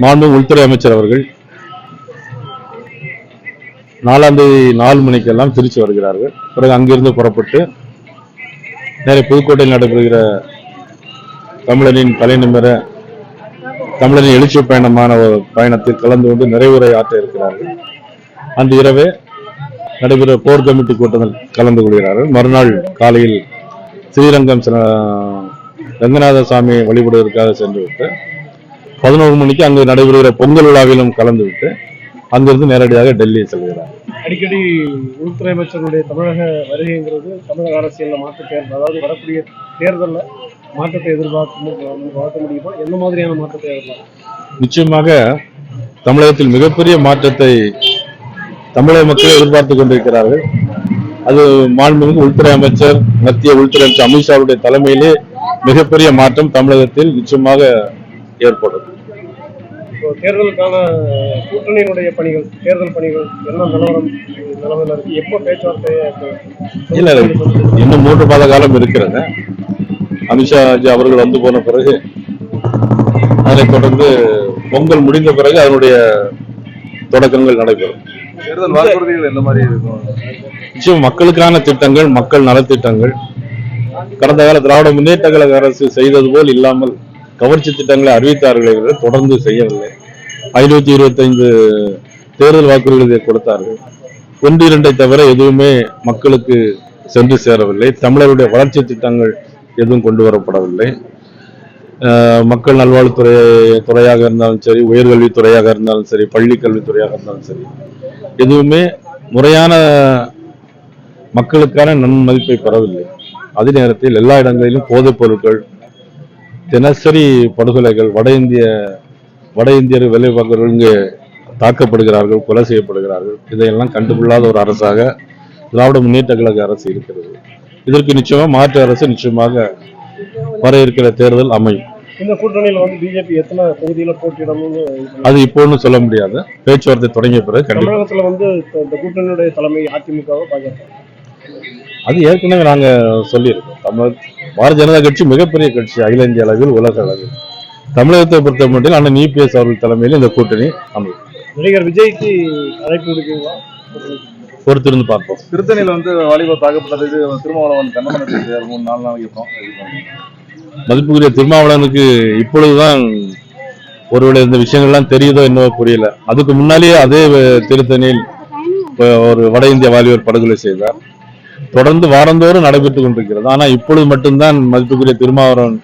மாண்பு உள்துறை அமைச்சர் அவர்கள் 4ஆம் தேதி 4 மணிக்கெல்லாம் திருச்சி வருகிறார்கள். பிறகு அங்கிருந்து புறப்பட்டு நேரே புதுக்கோட்டையில் நடைபெறுகிற தமிழரின் தலைநிமிர தமிழரின் எழுச்சி பயணமான பயணத்தில் கலந்து கொண்டு நிறைவுரை ஆற்ற இருக்கிறார்கள். அந்த இரவே நடைபெற கோர் கமிட்டி கூட்டத்தில் கலந்து கொள்கிறார்கள். மறுநாள் காலையில் ஸ்ரீரங்கம் ரங்கநாத சாமியை வழிபடுவதற்காக சென்றுவிட்டு 11 மணிக்கு அங்கு நடைபெறுகிற பொங்கல் விழாவிலும் கலந்துவிட்டு அங்கிருந்து நேரடியாக டெல்லி செல்கிறார். அடிக்கடி உள்துறை அமைச்சருடைய தமிழக வருகைங்கிறது தமிழக அரசியலில் மாற்றத்தை, அதாவது வரக்கூடிய தேர்தலில் மாற்றத்தை எதிர்பார்க்க முடியுமா? எந்த மாதிரியான மாற்றத்தை எதிர்பார்க்க? நிச்சயமாக தமிழகத்தில் மிகப்பெரிய மாற்றத்தை தமிழக மக்கள் எதிர்பார்த்துக் கொண்டிருக்கிறார்கள். அது மாண்புமிகு உள்துறை அமைச்சர், மத்திய உள்துறை அமைச்சர் அமித்ஷாவுடைய தலைமையிலே மிகப்பெரிய மாற்றம் தமிழகத்தில் நிச்சயமாக ஏற்படும். தேர்தலுக்கான கூட்டணியினுடைய பணிகள், தேர்தல் பணிகள் என்ன நிலவரம் இருக்கு? எப்போ பேச்சுவார்த்தை? இல்ல, இன்னும் 3 மாத காலம் இருக்கிறது. அமித்ஷா அவர்கள் வந்து போன பிறகு, அதனைத் தொடர்ந்து பொங்கல் முடிந்த பிறகு அதனுடைய தொடக்கங்கள் நடைபெறும். தேர்தல் வாக்குறுதிகள் எந்த மாதிரி இருக்கும்? நிச்சயம் மக்களுக்கான திட்டங்கள், மக்கள் நலத்திட்டங்கள் கடந்த கால திராவிட முன்னேற்ற கழக அரசு செய்தது போல் இல்லாமல் கவர்ச்சி திட்டங்களை அறிவித்தார்கள், தொடர்ந்து செய்யவில்லை. 525 தேர்தல் வாக்குறுதிகளை கொடுத்தார்கள். 1-2 தவிர எதுவுமே மக்களுக்கு சென்று சேரவில்லை. தமிழருடைய வளர்ச்சி திட்டங்கள் எதுவும் கொண்டு வரப்படவில்லை. மக்கள் நல்வாழ்வுத்துறையாக இருந்தாலும் சரி, உயர்கல்வித்துறையாக இருந்தாலும் சரி, பள்ளி கல்வித்துறையாக இருந்தாலும் சரி, எதுவுமே முறையான மக்களுக்கான நன்மதிப்பை பெறவில்லை. அதே நேரத்தில் எல்லா இடங்களிலும் போதைப் பொருட்கள், தினசரி படுகொலைகள், வட இந்தியர் வேலைவாக்கர்கள் இங்கு தாக்கப்படுகிறார்கள், கொலை செய்யப்படுகிறார்கள். இதையெல்லாம் கண்டுகொள்ளாத ஒரு அரசாக திராவிட முன்னேற்ற கழக அரசு இருக்கிறது. இதற்கு நிச்சயமாக மாற்று அரசு நிச்சயமாக வர இருக்கிற தேர்தல் அமையும். இந்த கூட்டணியில் வந்து பிஜேபி எத்தனை தொகுதியில போட்டியிடணும்னு அது இப்போன்னு சொல்ல முடியாது. பேச்சுவார்த்தை தொடங்கிய பிறகு தமிழகத்துல வந்து இந்த கூட்டணியுடைய தலைமை அதிமுகவோ பாஜக? அது ஏற்கனவே நாங்க சொல்லியிருக்கோம். பாரதிய ஜனதா கட்சி மிகப்பெரிய கட்சி, அகில இந்திய அளவில், உலக அளவில். தமிழகத்தை பொறுத்த மட்டும் அண்ணன் இபிஎஸ் அவர்கள் தலைமையில் இந்த கூட்டணி அமையும். நடிகர் விஜய்க்கு அழைப்பு விடுவீங்களா? பொறுத்திருந்து பார்ப்போம். திருத்தணியில் வந்து வாலிபர் தாக்கப்பட்டது திருமாவளவன் கண்டனம் 3-4 நாளைக்கு அப்புறம் மதிப்புக்குரிய திருமாவளவனுக்கு இப்பொழுதுதான் ஒருவேளை இந்த விஷயங்கள்லாம் தெரியுதோ என்னவோ புரியல. அதுக்கு முன்னாலேயே அதே திருத்தணியில் ஒரு வட இந்திய வாலிபர் படுகொலை செய்தார். தொடர்ந்து வாரந்தோறும் நடைபெற்றுக் கொண்டிருக்கிறது. ஆனா இப்பொழுது மட்டும்தான் மதிப்புக்குரிய திருமாவளவன்